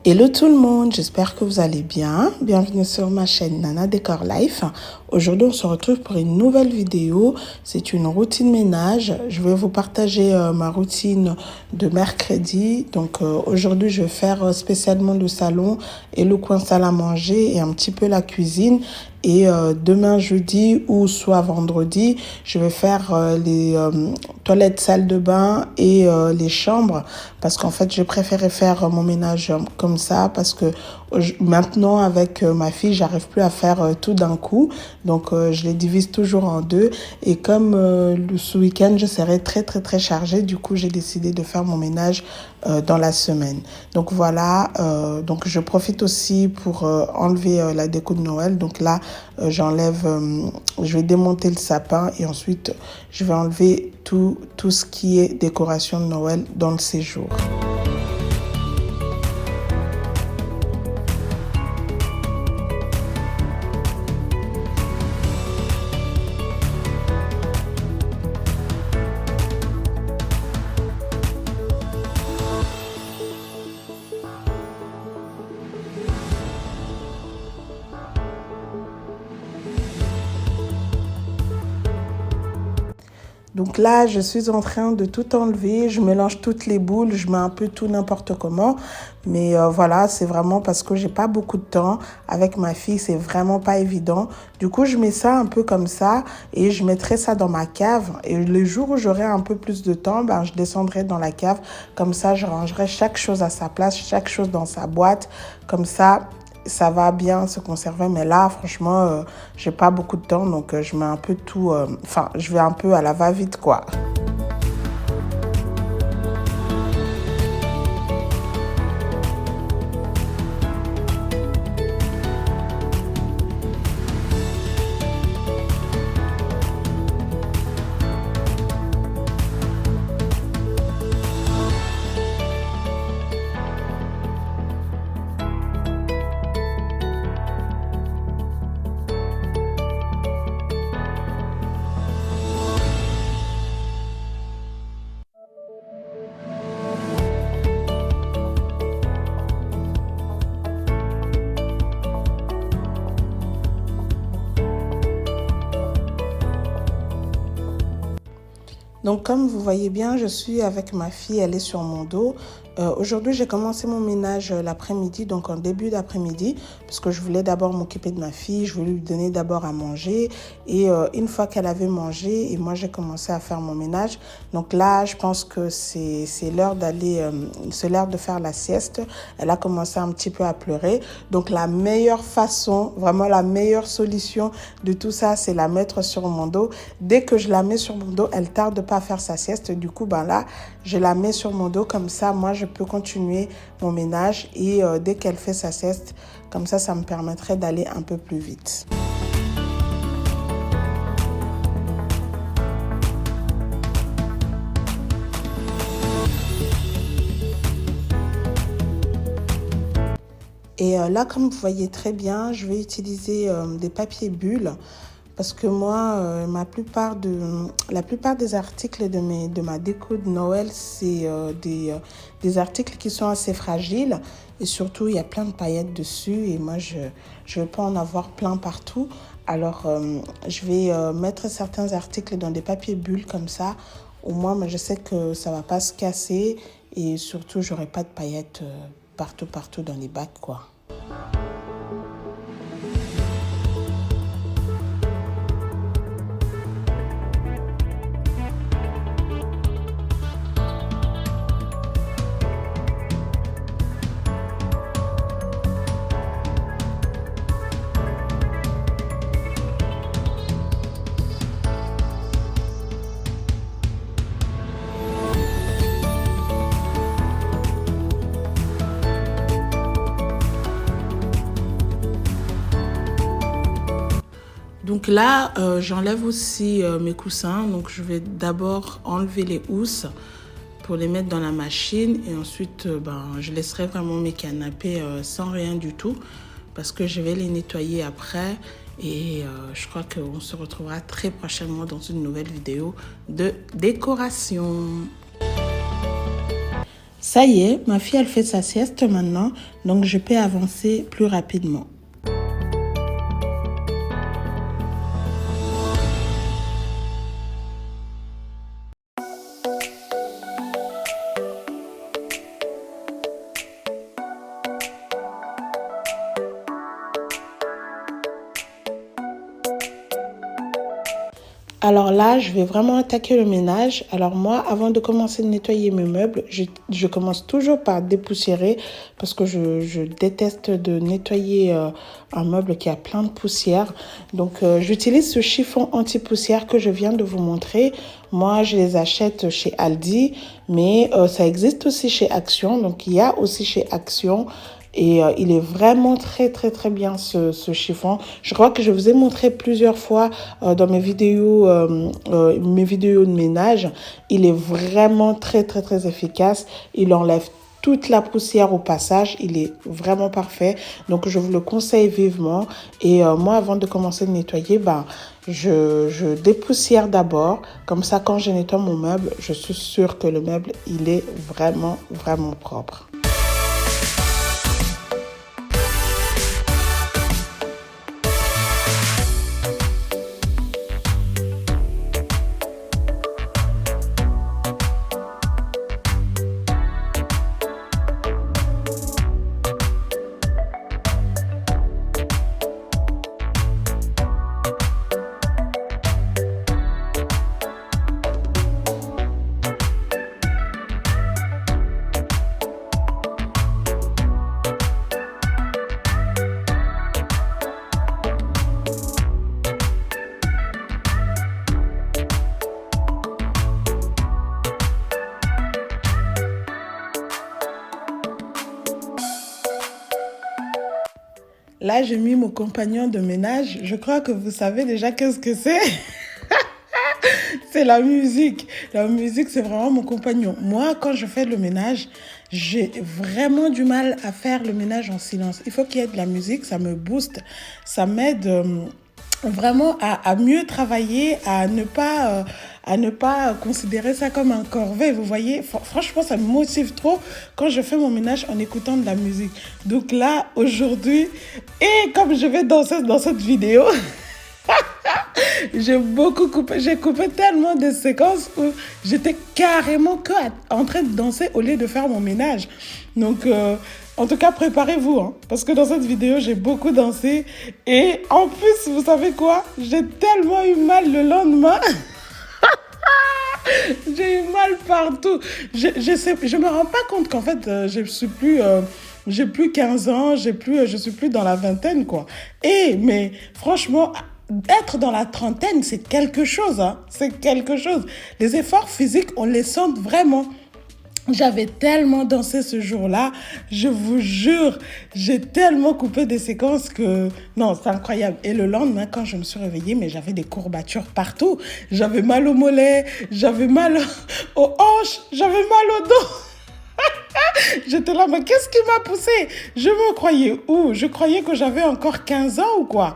Hello tout le monde, j'espère que vous allez bien. Bienvenue sur ma chaîne Nana Décor Life. Aujourd'hui, on se retrouve pour une nouvelle vidéo. C'est une routine ménage. Je vais vous partager ma routine de mercredi. Donc aujourd'hui, je vais faire spécialement le salon et le coin salle à manger et un petit peu la cuisine. Et demain jeudi ou soit vendredi, je vais faire les toilettes, salle de bain et les chambres. Parce qu'en fait, j'ai préféré faire mon ménage comme ça. Parce que maintenant, avec ma fille, j'arrive plus à faire tout d'un coup. Donc, je les divise toujours en deux. Et comme ce week-end, je serai très chargée. Du coup, j'ai décidé de faire mon ménage dans la semaine. Donc, voilà. Donc, je profite aussi pour enlever la déco de Noël. Donc là, j'enlève, je vais démonter le sapin et ensuite je vais enlever tout ce qui est décoration de Noël dans le séjour. Donc là, je suis en train de tout enlever. Je mélange toutes les boules. Je mets un peu tout n'importe comment. Mais voilà, c'est vraiment parce que j'ai pas beaucoup de temps. Avec ma fille, c'est vraiment pas évident. Du coup, je mets ça un peu comme ça. Et je mettrai ça dans ma cave. Et le jour où j'aurai un peu plus de temps, ben, je descendrai dans la cave. Comme ça, je rangerai chaque chose à sa place, chaque chose dans sa boîte. Comme ça va bien se conserver, mais là, franchement, j'ai pas beaucoup de temps, donc je mets un peu tout... Enfin, je vais un peu à la va-vite, quoi. Donc, comme vous voyez bien, je suis avec ma fille, elle est sur mon dos. Aujourd'hui, j'ai commencé mon ménage l'après-midi, donc en début d'après-midi, parce que je voulais d'abord m'occuper de ma fille, je voulais lui donner d'abord à manger. Et une fois qu'elle avait mangé, et moi j'ai commencé à faire mon ménage. Donc là, je pense que c'est l'heure d'aller, c'est l'heure de faire la sieste. Elle a commencé un petit peu à pleurer. Donc la meilleure façon, vraiment la meilleure solution de tout ça, c'est la mettre sur mon dos. Dès que je la mets sur mon dos, elle tarde pas à faire sa sieste. Du coup, ben là, je la mets sur mon dos comme ça. Moi, je peux continuer mon ménage et dès qu'elle fait sa sieste, comme ça me permettrait d'aller un peu plus vite. Et là, comme vous voyez très bien, je vais utiliser des papiers bulles. Parce que moi, la plupart des articles de ma déco de Noël, c'est des articles qui sont assez fragiles. Et surtout, il y a plein de paillettes dessus. Et moi, je ne veux pas en avoir plein partout. Alors, je vais mettre certains articles dans des papiers bulles comme ça. Au moins, je sais que ça ne va pas se casser. Et surtout, je n'aurai pas de paillettes partout dans les bacs, quoi. Donc là, j'enlève aussi mes coussins. Donc je vais d'abord enlever les housses pour les mettre dans la machine. Et ensuite, je laisserai vraiment mes canapés sans rien du tout. Parce que je vais les nettoyer après. Et je crois qu'on se retrouvera très prochainement dans une nouvelle vidéo de décoration. Ça y est, ma fille, elle fait sa sieste maintenant, donc je peux avancer plus rapidement. Alors là, je vais vraiment attaquer le ménage. Alors moi, avant de commencer de nettoyer mes meubles, je commence toujours par dépoussiérer parce que je déteste de nettoyer un meuble qui a plein de poussière. Donc j'utilise ce chiffon anti-poussière que je viens de vous montrer. Moi, je les achète chez Aldi, mais ça existe aussi chez Action. Donc il y a aussi chez Action. Et il est vraiment très bien ce chiffon. Je crois que je vous ai montré plusieurs fois dans mes vidéos de ménage. Il est vraiment très efficace. Il enlève toute la poussière au passage. Il est vraiment parfait. Donc je vous le conseille vivement. Et moi, avant de commencer de nettoyer, je dépoussière d'abord. Comme ça, quand je nettoie mon meuble, je suis sûre que le meuble, il est vraiment propre. Là, j'ai mis mon compagnon de ménage. Je crois que vous savez déjà qu'est-ce que c'est. C'est la musique. La musique, c'est vraiment mon compagnon. Moi, quand je fais le ménage, j'ai vraiment du mal à faire le ménage en silence. Il faut qu'il y ait de la musique, ça me booste. Ça m'aide vraiment à mieux travailler, à ne pas considérer ça comme un corvée. Vous voyez, franchement, ça me motive trop quand je fais mon ménage en écoutant de la musique. Donc là, aujourd'hui, et comme je vais danser dans cette vidéo, j'ai coupé tellement de séquences où j'étais carrément en train de danser au lieu de faire mon ménage. Donc, en tout cas, préparez-vous, hein, parce que dans cette vidéo, j'ai beaucoup dansé. Et en plus, vous savez quoi? J'ai tellement eu mal le lendemain. J'ai eu mal partout. Je me rends pas compte qu'en fait, j'ai plus 15 ans, je suis plus dans la vingtaine, quoi. Mais franchement, être dans la trentaine, c'est quelque chose, hein. C'est quelque chose. Les efforts physiques, on les sent vraiment. J'avais tellement dansé ce jour-là, je vous jure, j'ai tellement coupé des séquences que... Non, c'est incroyable. Et le lendemain, quand je me suis réveillée, mais j'avais des courbatures partout. J'avais mal au mollet, j'avais mal aux hanches, j'avais mal au dos. J'étais là, mais qu'est-ce qui m'a poussée? Je me croyais où? Je croyais que j'avais encore 15 ans ou quoi?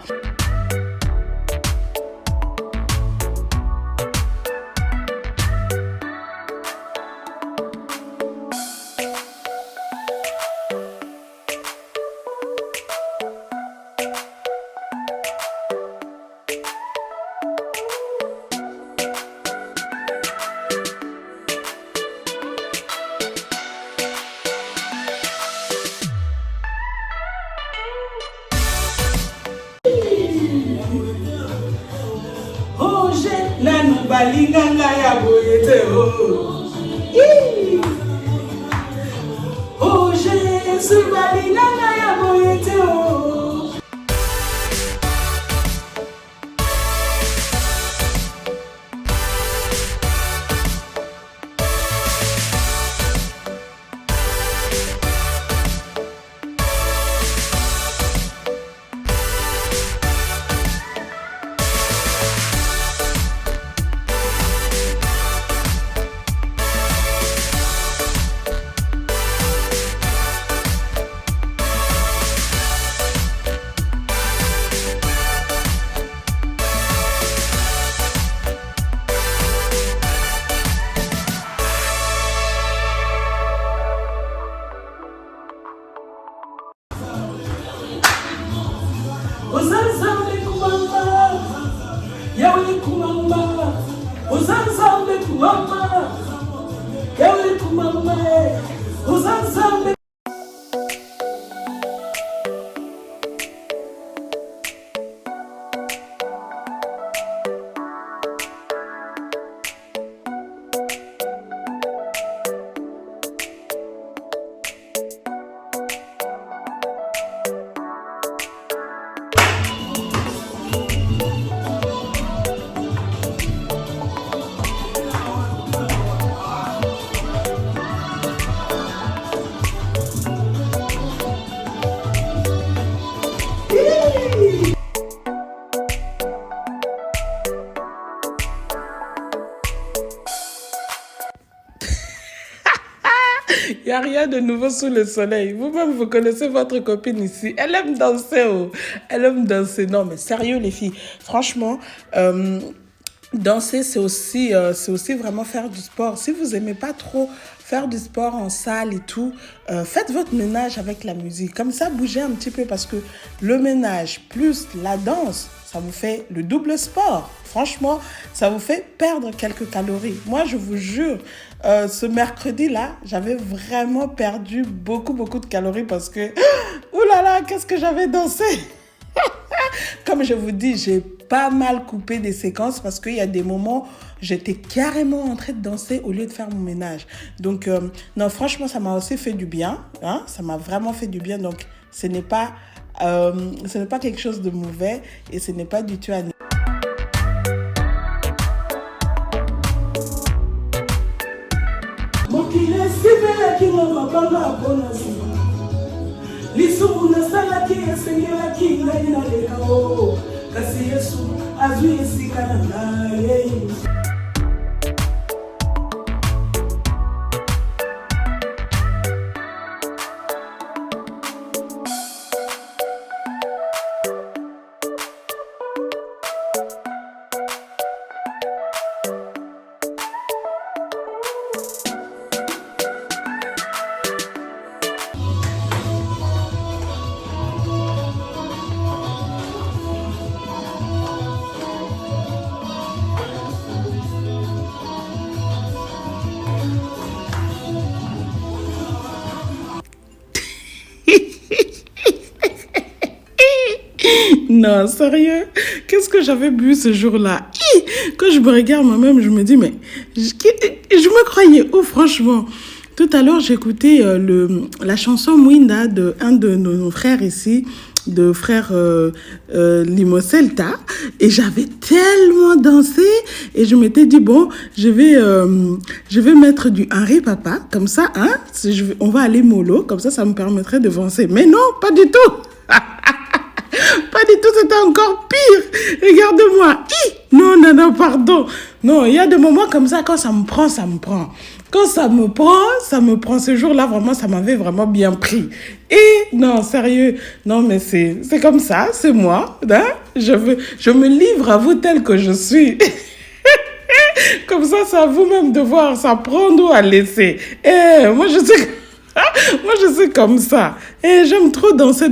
Nanu balinganga ya boyete oh Jésus balinganga ya boyete Il n'y a rien de nouveau sous le soleil. Vous-même, vous connaissez votre copine ici. Elle aime danser. Oh. Elle aime danser. Non, mais sérieux, les filles. Franchement, danser, c'est aussi vraiment faire du sport. Si vous n'aimez pas trop faire du sport en salle et tout, faites votre ménage avec la musique. Comme ça, bougez un petit peu parce que le ménage plus la danse, ça vous fait le double sport. Franchement, ça vous fait perdre quelques calories. Moi, je vous jure, ce mercredi-là, j'avais vraiment perdu beaucoup de calories parce que, oulala, qu'est-ce que j'avais dansé. Comme je vous dis, j'ai pas mal coupé des séquences parce qu'il y a des moments, j'étais carrément en train de danser au lieu de faire mon ménage. Donc, non, franchement, ça m'a aussi fait du bien. Hein? Ça m'a vraiment fait du bien. Donc, ce n'est pas quelque chose de mauvais et ce n'est pas du tout à lisubu nasalaki esengelaki ngai naleka o kasi yesu azwi esika na ngai. Non, sérieux, qu'est-ce que j'avais bu ce jour-là? Quand je me regarde moi-même, je me dis, mais je me croyais où, franchement? Tout à l'heure, j'écoutais la chanson Mwinda de un de nos frères ici, de frère Limocelta, et j'avais tellement dansé et je m'étais dit bon, je vais mettre du Henri Papa comme ça, hein, on va aller mollo, comme ça me permettrait de danser. Mais non, pas du tout. Pas du tout, c'était encore pire. Regarde-moi. Non, pardon. Non, il y a des moments comme ça, quand ça me prend, ça me prend. Quand ça me prend. Ce jour-là, vraiment, ça m'avait vraiment bien pris. Et non, sérieux. Non, mais c'est comme ça, c'est moi. Hein? Je me livre à vous tel que je suis. Comme ça, c'est à vous-même de voir ça prendre ou à laisser. Et moi, je suis comme ça. Et j'aime trop danser.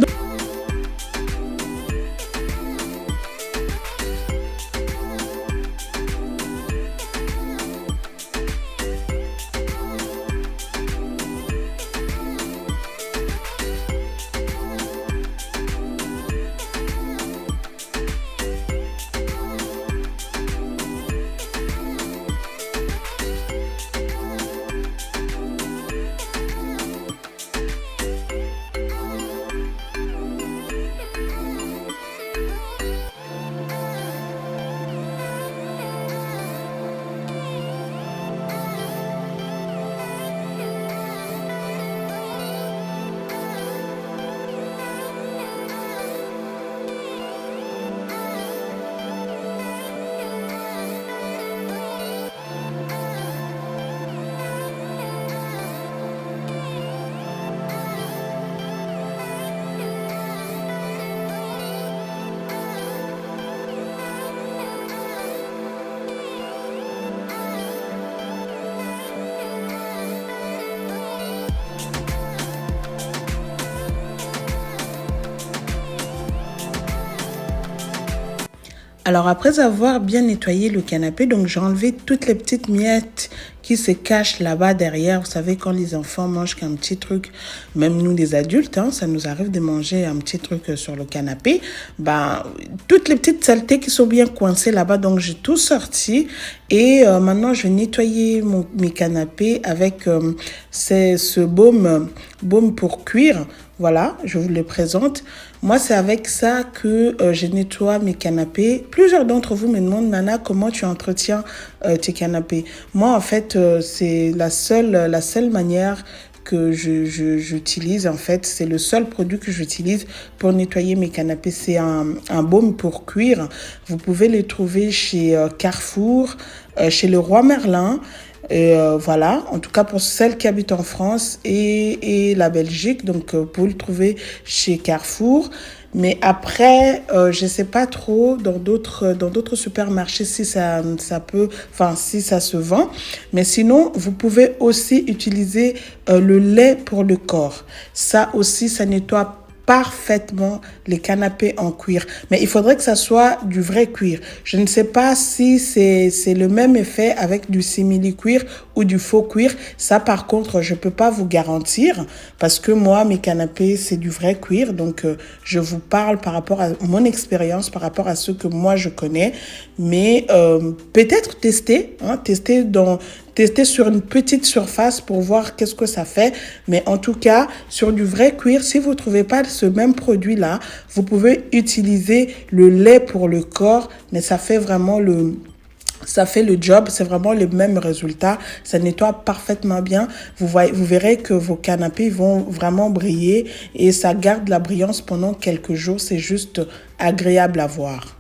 Alors après avoir bien nettoyé le canapé, donc j'ai enlevé toutes les petites miettes qui qui se cache là-bas derrière. Vous savez, quand les enfants mangent qu'un petit truc, même nous les adultes, hein, ça nous arrive de manger un petit truc sur le canapé. Ben, toutes les petites saletés qui sont bien coincées là-bas. Donc, j'ai tout sorti. Et maintenant, je vais nettoyer mes canapés avec ce baume pour cuire. Voilà, je vous le présente. Moi, c'est avec ça que je nettoie mes canapés. Plusieurs d'entre vous me demandent, Nana, comment tu entretiens tes canapés? Moi, en fait, c'est la seule manière que j'utilise. En fait, c'est le seul produit que j'utilise pour nettoyer mes canapés. C'est un baume pour cuire. Vous pouvez le trouver chez Carrefour, chez Leroy Merlin. Et voilà, en tout cas pour celles qui habitent en France et la Belgique, donc vous pouvez le trouver chez Carrefour. Mais après, je sais pas trop dans d'autres supermarchés si ça peut, enfin si ça se vend. Mais sinon, vous pouvez aussi utiliser le lait pour le corps. Ça aussi, ça nettoie parfaitement les canapés en cuir. Mais il faudrait que ça soit du vrai cuir. Je ne sais pas si c'est le même effet avec du simili-cuir ou du faux cuir. Ça, par contre, je peux pas vous garantir parce que moi, mes canapés, c'est du vrai cuir. Donc, je vous parle par rapport à mon expérience, par rapport à ce que moi, je connais. Mais peut-être tester sur une petite surface pour voir qu'est-ce que ça fait. Mais en tout cas, sur du vrai cuir, si vous ne trouvez pas ce même produit-là, vous pouvez utiliser le lait pour le corps, mais ça fait le job, c'est vraiment le même résultat. Ça nettoie parfaitement bien. Vous verrez que vos canapés vont vraiment briller et ça garde la brillance pendant quelques jours. C'est juste agréable à voir.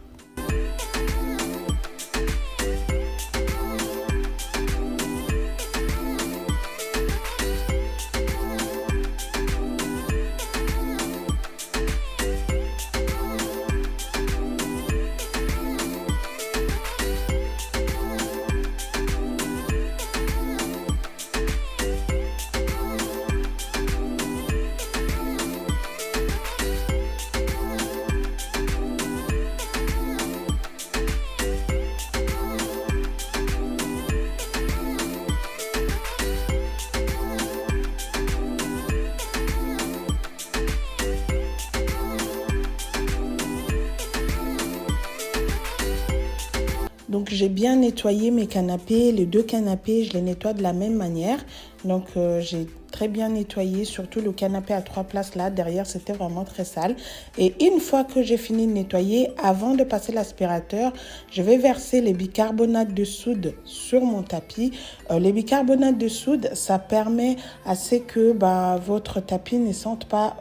Donc, j'ai bien nettoyé mes canapés. Les 2 canapés, je les nettoie de la même manière. Donc, j'ai très bien nettoyé, surtout le canapé à 3 places là. Derrière, c'était vraiment très sale. Et une fois que j'ai fini de nettoyer, avant de passer l'aspirateur, je vais verser les bicarbonates de soude sur mon tapis. Les bicarbonates de soude, ça permet à ce que votre tapis ne sente pas,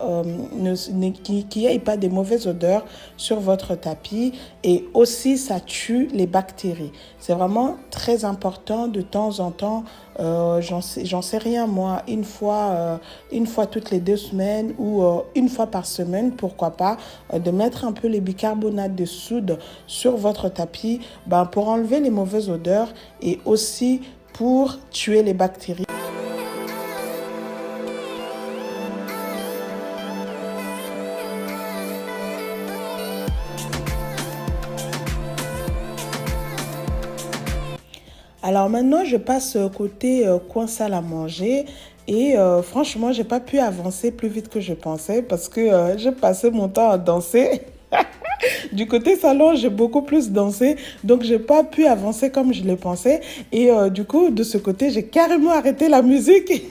qu'il n'y ait pas de mauvaises odeurs sur votre tapis. Et aussi, ça tue les bactéries. C'est vraiment très important de temps en temps. J'en sais rien moi, une fois toutes les 2 semaines ou une fois par semaine, pourquoi pas, de mettre un peu les bicarbonates de soude sur votre tapis pour enlever les mauvaises odeurs et aussi pour tuer les bactéries. Alors maintenant, je passe côté coin salle à manger et franchement, j'ai pas pu avancer plus vite que je pensais parce que j'ai passé mon temps à danser. Du côté salon, j'ai beaucoup plus dansé, donc j'ai pas pu avancer comme je le pensais. Et du coup, de ce côté, j'ai carrément arrêté la musique.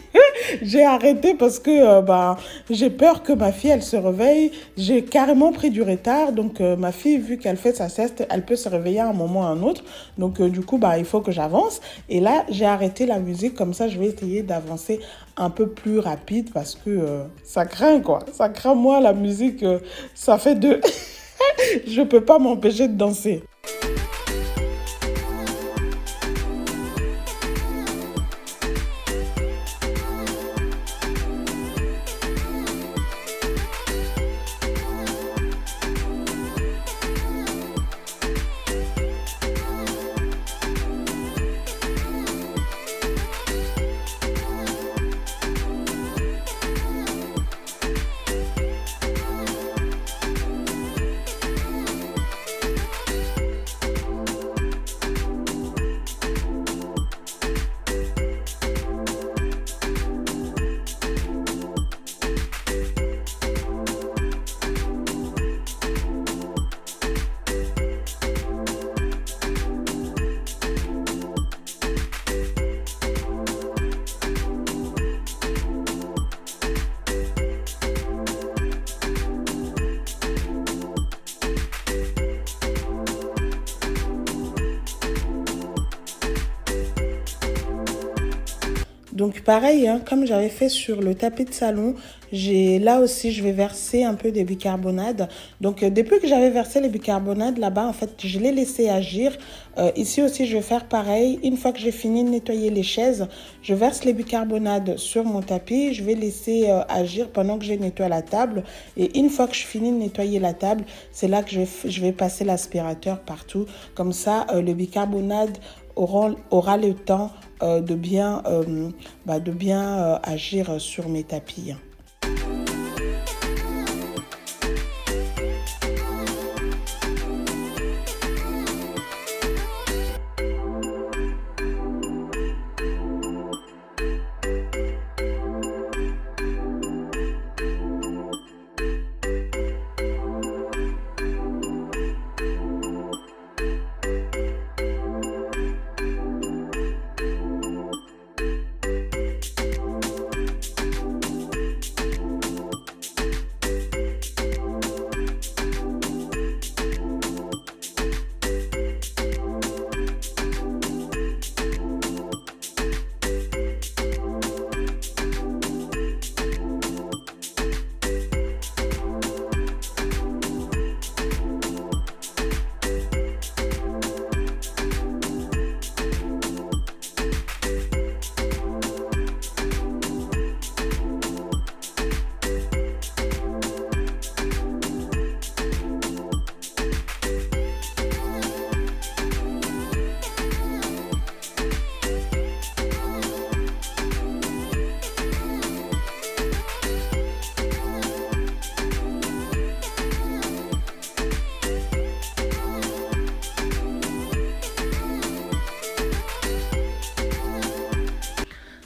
J'ai arrêté parce que j'ai peur que ma fille, elle se réveille. J'ai carrément pris du retard. Donc, ma fille, vu qu'elle fait sa sieste, elle peut se réveiller à un moment ou à un autre. Donc, du coup, il faut que j'avance. Et là, j'ai arrêté la musique. Comme ça, je vais essayer d'avancer un peu plus rapide parce que ça craint, quoi. Ça craint, moi, la musique, ça fait deux. Je peux pas m'empêcher de danser. Donc pareil, hein, comme j'avais fait sur le tapis de salon, là aussi je vais verser un peu de bicarbonate. Donc depuis que j'avais versé les bicarbonates là-bas, en fait, je l'ai laissé agir. Ici aussi, je vais faire pareil. Une fois que j'ai fini de nettoyer les chaises, je verse les bicarbonates sur mon tapis. Je vais laisser agir pendant que je nettoie la table. Et une fois que je finis de nettoyer la table, c'est là que je vais passer l'aspirateur partout. Comme ça, le bicarbonate aura le temps de bien agir sur mes tapis.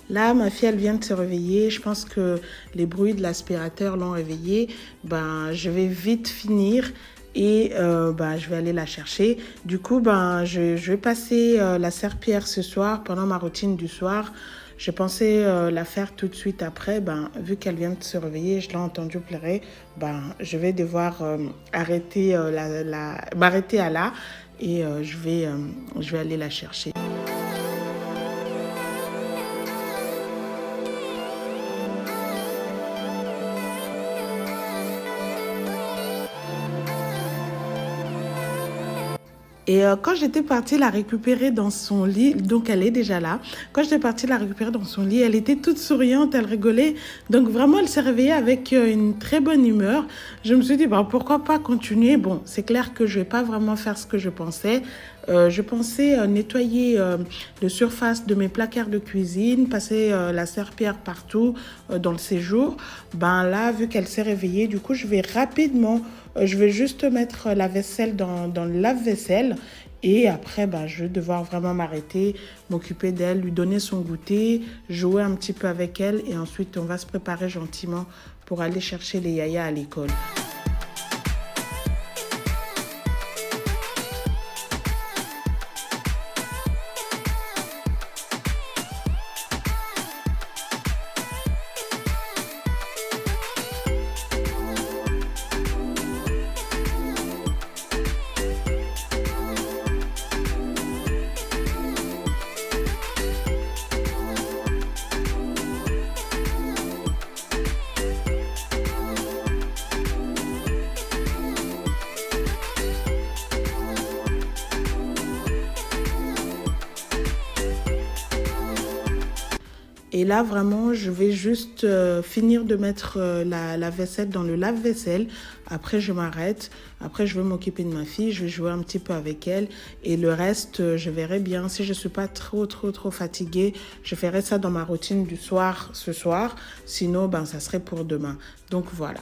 Là, ma fille, elle vient de se réveiller. Je pense que les bruits de l'aspirateur l'ont réveillée. Je vais vite finir et je vais aller la chercher. Du coup, je vais passer la serpillière ce soir pendant ma routine du soir. Je pensais la faire tout de suite après. Vu qu'elle vient de se réveiller, je l'ai entendue pleurer. Je vais devoir m'arrêter à là et je vais aller la chercher. Et quand j'étais partie la récupérer dans son lit, donc elle est déjà là, quand j'étais partie la récupérer dans son lit, elle était toute souriante, elle rigolait. Donc vraiment, elle s'est réveillée avec une très bonne humeur. Je me suis dit, pourquoi pas continuer? Bon, c'est clair que je ne vais pas vraiment faire ce que je pensais. Je pensais nettoyer la surface de mes placards de cuisine, passer la serpillière partout dans le séjour. Là, vu qu'elle s'est réveillée, du coup, je vais rapidement, je vais juste mettre la vaisselle dans le lave-vaisselle. Et après, je vais devoir vraiment m'arrêter, m'occuper d'elle, lui donner son goûter, jouer un petit peu avec elle. Et ensuite, on va se préparer gentiment pour aller chercher les yayas à l'école. Et là, vraiment, je vais juste finir de mettre la vaisselle dans le lave-vaisselle. Après, je m'arrête. Après, je vais m'occuper de ma fille. Je vais jouer un petit peu avec elle. Et le reste, je verrai bien. Si je ne suis pas trop fatiguée, je ferai ça dans ma routine du soir, ce soir. Sinon, ça serait pour demain. Donc, voilà.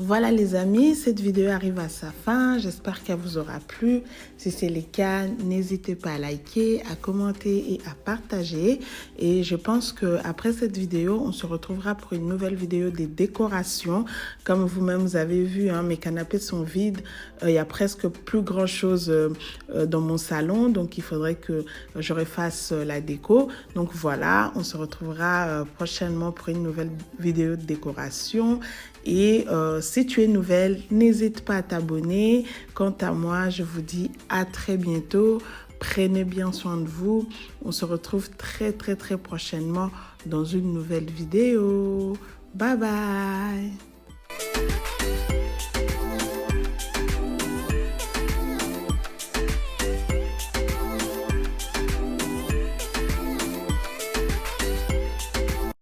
Voilà les amis, cette vidéo arrive à sa fin. J'espère qu'elle vous aura plu. Si c'est le cas, n'hésitez pas à liker, à commenter et à partager. Et je pense qu'après cette vidéo, on se retrouvera pour une nouvelle vidéo des décorations. Comme vous-même, vous avez vu, mes canapés sont vides. Il n'y a presque plus grand-chose dans mon salon. Donc, il faudrait que je refasse la déco. Donc, voilà, on se retrouvera prochainement pour une nouvelle vidéo de décoration. Et si tu es nouvelle, n'hésite pas à t'abonner. Quant à moi, je vous dis à très bientôt. Prenez bien soin de vous. On se retrouve très prochainement dans une nouvelle vidéo. Bye bye.